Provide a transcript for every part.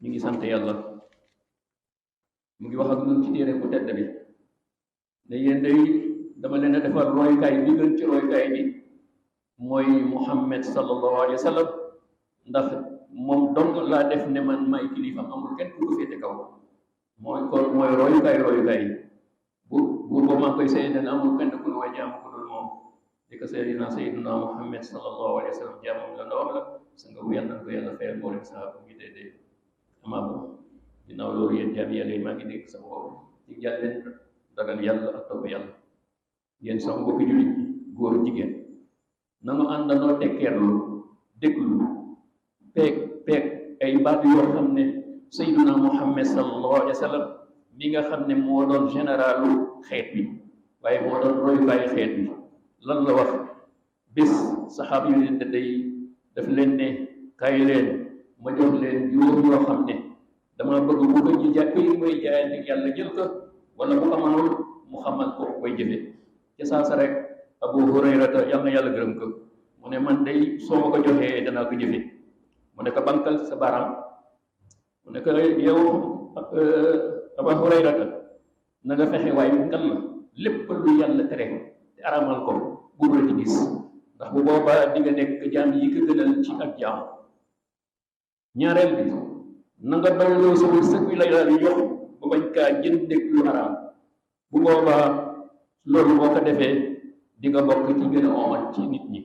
ñu ngi sant yàlla mu ngi wax ak ñun ci téere bu tedd bi ne yéen day dama leen a defal roykaay bi gën ci roykaay bi mooy Muhammad sallallahu alayhi wa sallam ndax moom dong laa def ne man may kilifa amul kenn ku ko féete kaw mooy royukaay bu boobu maa koy seede ne amul kenn ku nu way jaamu ko dul moom di ko seydina sayyidina Muhammad sallallahu alayhi wa sallam jaamam la ndawam la sa nga bu yàlla ko yàlla fayal mboolem sahaaba ngi dee amaa bo ginnaaw loolu yéen jaam yàlla yi maa ngi dégg sama bopp ci jàlleen ragal yàlla ak topp yàlla yéen sama mbokki jullit góor jigéen nanu àndandoo tekkeerlu déglu peeg ay baat yoo xam ne sayyiduna Muhammad sallallahu alayhi wa sallam mi nga xam ne moo doon généralu xeet bi waaye moo doon royukaayu xeet bi lan la wax bés saxaaba yu leen day daf leen ne kaay leen ma jox leen juróom yoo xam ne dama bëgg bu ko ci koy mooy jaayante yàlla jël ko wala bu xamanul mu xamal ko koy jëfe ca saasa rek Abu Hurayrata yal na yàlla gërëm ko mu ne man day soo ma ko joxee danaa ko jëfe mu ne ko bankal sa baaraam mu ne ko yow Abu Hurayrata na nga fexe waaye ngal la lépp lu yàlla tere te aramal ko bu la ci gis ndax bu boobaa di nga nekk jaam yi ko gënal ci ak jaam ñaareel bi na nga doyloo sa wërsëg wi la yàlla jox ba bañ kaa jëndeeg lu araam bu boobaa loolu boo ko defee di nga bokk ci gën a omat ci nit ñi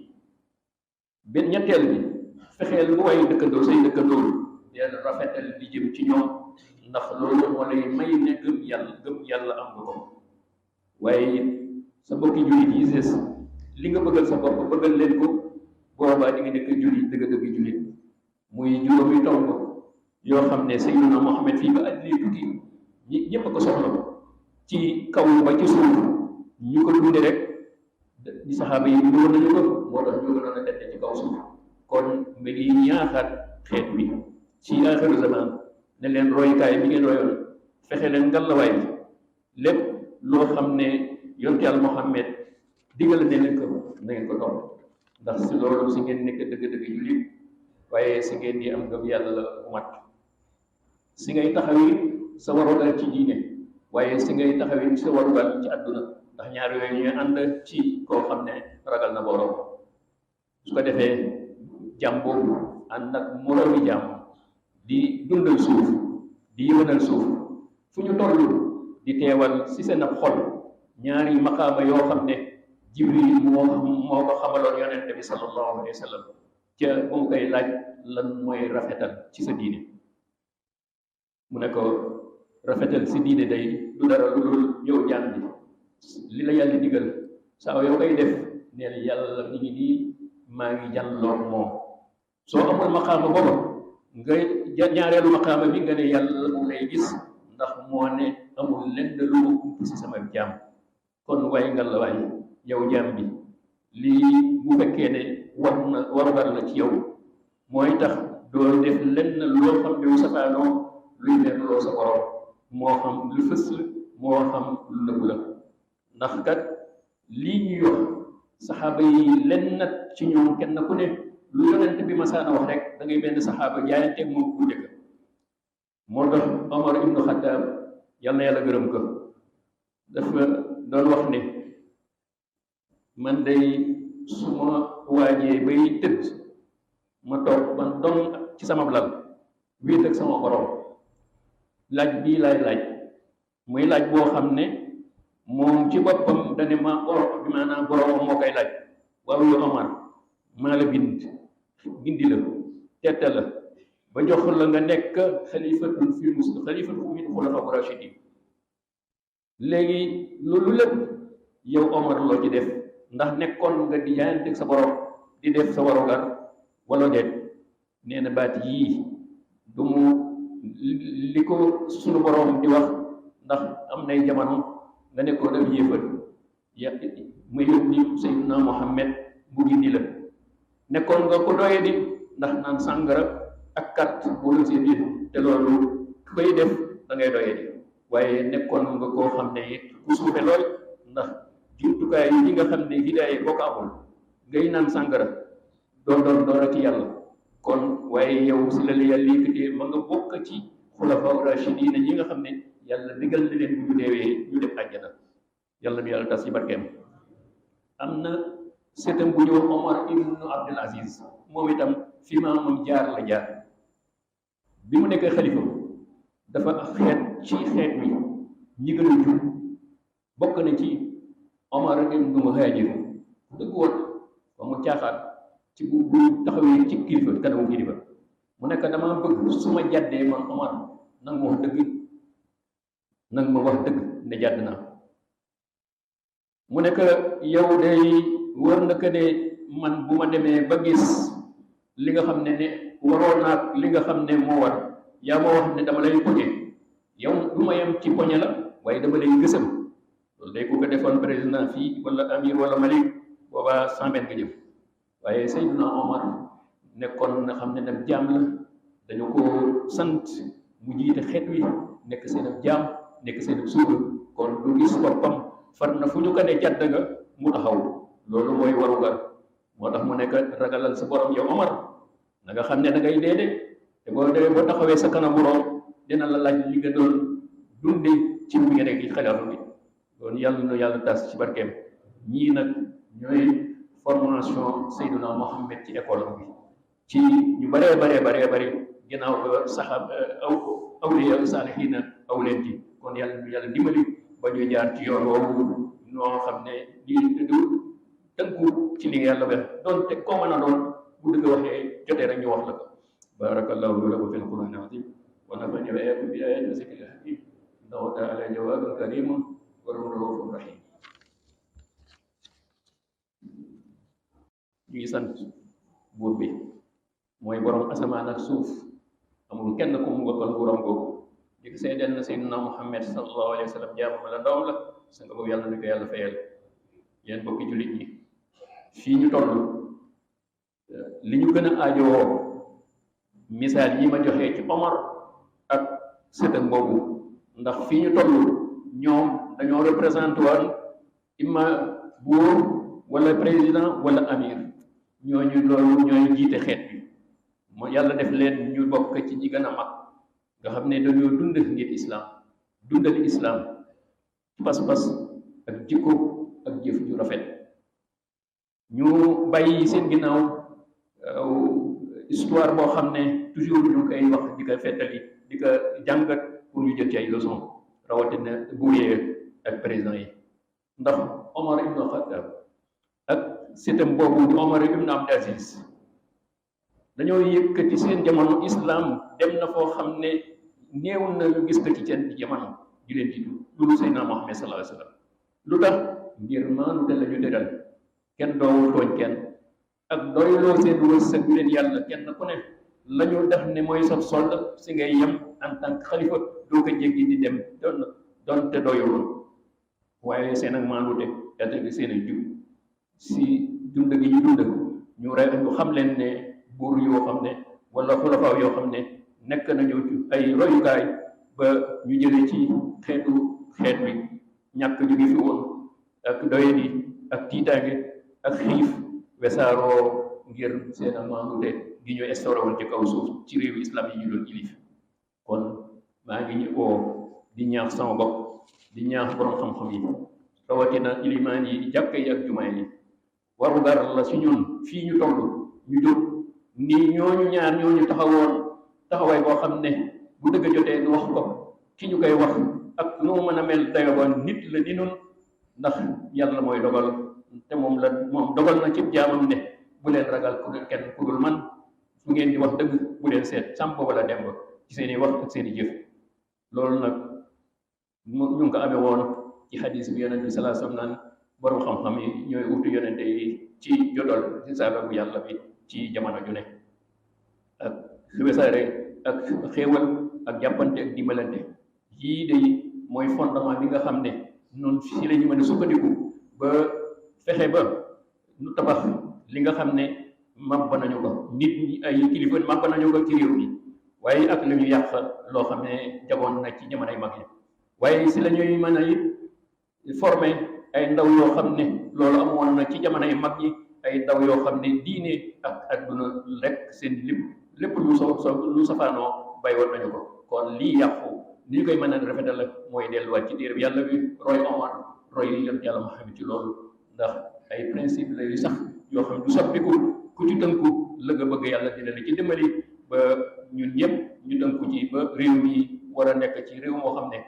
benn ñetteel bi fexeel bu way dëkkandoo say dëkkandoo deel rafetal di jëm ci ñoom ndax loolu moo lay may ne gëm yàlla am nga ko waaye sa mbokki jullit yi des li nga bëggal sa bopp bëggal leen ko boobaa di nga nekk jullit dëgg-dëgg jullit muy juróomi tomb yoo xam ne Sayyidina Muhammad fii ba àddina tukki ñëpp a ko soxla ci kaw ba ci suuf ñu ko dunde rek di saxaaba yi dundoon nañu ko moo tax ñu gënoon a tedd ci kaw suuf kon mi ngi ñaaxaat xeet bi ci aaxiru zaman ne leen royukaay bi ngeen royoon fexe leen ngalawaay bi lépp loo xam ne yonent Yàlla Muhammad digal ne leen ko na ngeen ko topp ndax si loolu si ngeen nekk dëgg-dëgg jullit waaye si ngeen di am ngëm yàlla la bu mat si ngay taxawi sa warugal ci diine waaye si ngay taxawi sa warugal ci àdduna ndax ñaar yooyu ñuy ànd ci koo xam ne ragal na borom su ko defee jàmm boobu ànd ak moroomi jàmm di dundal suuf di yëwanal suuf fu ñu toll di teewal si seen ab xol ñaari maqaama yoo xam ne Jibril moo ko xamaloon yonente bi sallallahu alayhi wa sallam ca bu mu koy laaj lan mooy rafetal ci sa diine mu ne ko rafetal si diine day du dara lu dul yow jaam bi li la yàlla digal saa yow koy def neel yàlla ni ngi nii maa ngi jàlloog moom soo amul maqaama booba nga ñaareelu maqaama bi nga ne yàlla mu lay gis ndax moo ne amul lenn lu ma ump si sama jaam kon waaye nga la waay yow jaam bi lii bu fekkee ne warugar la ci yow mooy tax doo def lenn loo xam ne safaanoo luy leen loo sa borom moo xam lu fës la moo xam lu nëbb la ndax kat lii ñuy wax saxaaba yi lenn nat ci ñoom kenn ku ne lu yonent bi masaana wax rek da ngay benn saxaaba jaayanteeg moom ku njëkk moo tax Omar ibnu Xattaab yal na yàlla gërëm ko dafa doon wax ne man day su ma waajee bay tëdd ma toog ban dong ci sama lal wéet ak sama borom laaj bii laay laaj muy laaj boo xam ne moom ci boppam dane ma borom bi maanaam borom moo koy laaj waaw yow Omar maa la gindi la tette la ba jox la nga nekk xalifatun fi muslim xalifatun min xulafa rashidin léegi loolu lépp yow Omar loo ci def ndax nekkoon nga di jaayante sa borom di def sa warugar wala déet nee na baat yii du mu li ko sunu borom di wax ndax am nay jamono nga nekkoon ak yéefar ya ma yónni Seydina Muhammad mu gindi la nekkoon nga ko doye di ndax naan sàngara ak carte bu la seen yit te loolu ku koy def da ngay doye di waaye nekkoon nga koo xam ne it ku suufe lool ndax jumtukaay yi nga xam ne hidaaya boo ko amul ngay naan sàngara doo doon dara ci yàlla. kon waaye yow si la yàlla yëkkatee ma nga bokk ci xulafaa rashidina ñi nga xam ne yàlla digal na leen bu ñu deewee ñu dem àjjana. yàlla nu yàlla tas ci barkeem. am na seetam bu ñu wax Omar ibnu Abdul Aziz, moom itam fi maamam jaar la jaar. bi mu nekkee xalifa dafa xeet ci xeet wi ñi gën a jub bokk na ci Omar ibnu Muhajir dëgg woon ba mu caaxaan ci bu taxawee ci kilifa kanamu kilifa mu nekk dama bëgg su ma jàddee man Omar nag ma wax dëgg ne jàdd naa. mu nekk yow day war na que ne man bu ma demee ba gis li nga xam ne waroon naa li nga xam ne moo war yaa ma wax ne dama lay poñe yow du ma yem ci poñe la waaye dama lay gësam. loolu day ko defoon président fii wala amir wala malik boobaa 100 mètres nga jëm. waaye Seydina Omar nekkoon na xam ne nag jaam la dañu ko sant mu jiite xeet wi nekk seen ab jaam nekk seen ab suuga kon du gis boppam far na fu ñu ko ne jàdd nga mu taxaw. loolu mooy warugar. moo tax mu nekk ragalal sa borom yow Omar na nga xam ne da ngay dee de te boo demee boo taxawee sa kanam borom dina la laaj li nga doon dunde ci bu nga nekk ci xelal bi. loolu yàlla na yàlla tas ci barkeem. ñii nag ñooy formation Seydina Mohamed ci école bi ci ñu bëree ginnaaw ba saxaab awliya saalihiina aw leen ci. kon yàlla nu yàlla dimbali ba ñu jaar ci yoon woowu noo xam ne lii tënku ci li yàlla wax doon te koo mën a doon bu dëgg waxee jotee rek ñu wax la ko. barakallahu lakum fil qur'ani al-azim wa nafa'ani wa iyyakum bi ayati wa zikril hakim innahu ta'ala jawaadun karimun wa rahmanun rahim. ñu ngi sant buur bi mooy borom asamaan ak suuf amul kenn ku mu bokkal nguuram googu di ko seedeel na Seydina Muhammad sallallahu alayhi wa sallam jaamam la ndawam la sa nga boobu yàlla na ko yàlla fayal. yéen bokki jullit ñi fii ñu toll li ñu gën a aajowoo misaal yi ma joxee ci Omar ak sëtam boobu ndax fii ñu toll ñoom dañoo représenté woon imma buur wala président wala amir ñooñu loolu ñooy jiite xeet bi moo yàlla def leen ñu bokk ci ñi gën a mag nga xam ne dañoo dund ngir islam dundal islam pas-pas ak jikko ak jëf ju rafet. ñu bàyyi seen ginnaaw histoire boo xam ne toujours ñu koy wax di ko fettali di ko jàngat pour ñu jël ci ay leçon rawatina buur yi ak président yi. ndax Omar ibn Khattab ak sëtam boobu di Omar ibn Abdul Aziz dañoo yëkkati seen jamono islam dem na foo xam ne néew na ñu gis ko ci seen jamono di leen di dund Seydina Muhammad sallallahu alayhi wa sallam. lu tax ngir maanu te la ñu tëral kenn doowul tooñ kenn ak doyloo seen wërsëg bi leen yàlla kenn ku ne la ñu def ne mooy sa solde si ngay yem en tant que xalifa doo ko jéggi di dem doon te doyuloo waaye seen ak maanu te te seen ak jub si dund gi ñu dund ñu xam leen ne buur yoo xam ne wala xulafaaw yoo xam ne nekk nañu ay royukaay ba ñu jëlee ci xeet bi ñàkk jóge fi woon ak doyadi ak tiitaange ak xiif wesaaroo ngir seen maandute gi ñu instauré woon ci kaw suuf ci réewu islam yi ñu doon ilif. kon maa ngi ñu di ñaax sama bopp di ñaax borom xam-xam yi rawatina ilimaan yi jàkka yi ak jumaa yi waru gar la si ñun fii ñu toll ñu jóg nii ñooñu ñaar ñooñu taxawaay boo xam ne bu dëgg jotee ñu wax ko ki ñu koy wax ak nu mu mën a mel dayoon nit la ni nun ndax yàlla mooy dogal te moom dogal na ci jaamam ne bu leen ragal kenn ku dul man fu ngeen di wax dëgg bu leen seet sàmp wala demb ci seen i wax ak seen i jëf. loolu nag ñu ngi ko amee woon ci xadis bi yonent bi salaa sallam naan borom xam-xam yi ñooy utu yonente yi ci jotal ci sababu yàlla bi ci jamono ju ne ak wesaare ak xéewal ak jàppante ak dimbalante yii de mooy fondement bi nga xam ne noonu si la ñu mën a sukkandiku ba fexe ba nu tabax li nga xam ne màbb nañu ko nit ñi ay kilifa màbb nañu ko ci réew mi waaye ak lu ñu yàq loo xam ne jagoon na ci jamonoy mag yi waaye si la ñuy mën a it former ay ndaw yoo xam ne loolu amoon na ci jamonoy mag yi ay ndaw yoo xam ne diine ak adduna rek seen lépp lu safaanoo bay woon nañu ko. kon lii yàqu ni ñu koy mën a rafetal mooy delluwaat ci téere bi yàlla bi roy Omar roy yonent yàlla Muhammad ci loolu, ndax ay principe la yu sax yoo xam ne du soppiku ku ci tënku la nga bëgg yàlla dina la ci dimbali ba ñun ñëpp ñu tënku ci ba réew mi war a nekk ci réew moo xam ne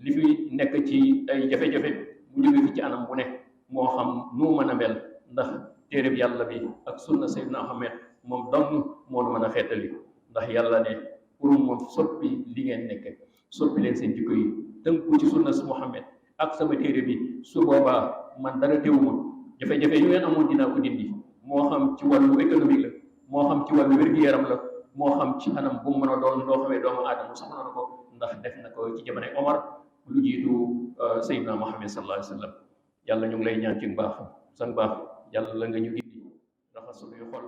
li fi nekk ci ay jafe-jafe mu jóge fi ci anam bu ne moo xam nu mën a mel, ndax téere bi yàlla bi ak sunna Seydina Muhammad moom dong moo nu mën a xeetali. ndax yàlla ne pour moom soppi li ngeen nekk soppi leen seen jikko yi tënku ci sunna si Muhammad ak sama téere bi, su boobaa man dara teewuma jafe-jafe yu ngeen amoon dinaa ko dindi, moo xam ci wàllu économique la, moo xam ci wàllu wér-gu-yaram la, moo xam ci anam bu mu mën a doon loo xamee doomu aadama soxla na ko, ndax def na ko ci jamonoy Omar lu jiitu Seydina Muhammad sallallahu alayhi wa sallam. yàlla ñu ngi lay ñaan ci mbaax sa mbaax yàlla la nga ñu gindi raxas suñuy xol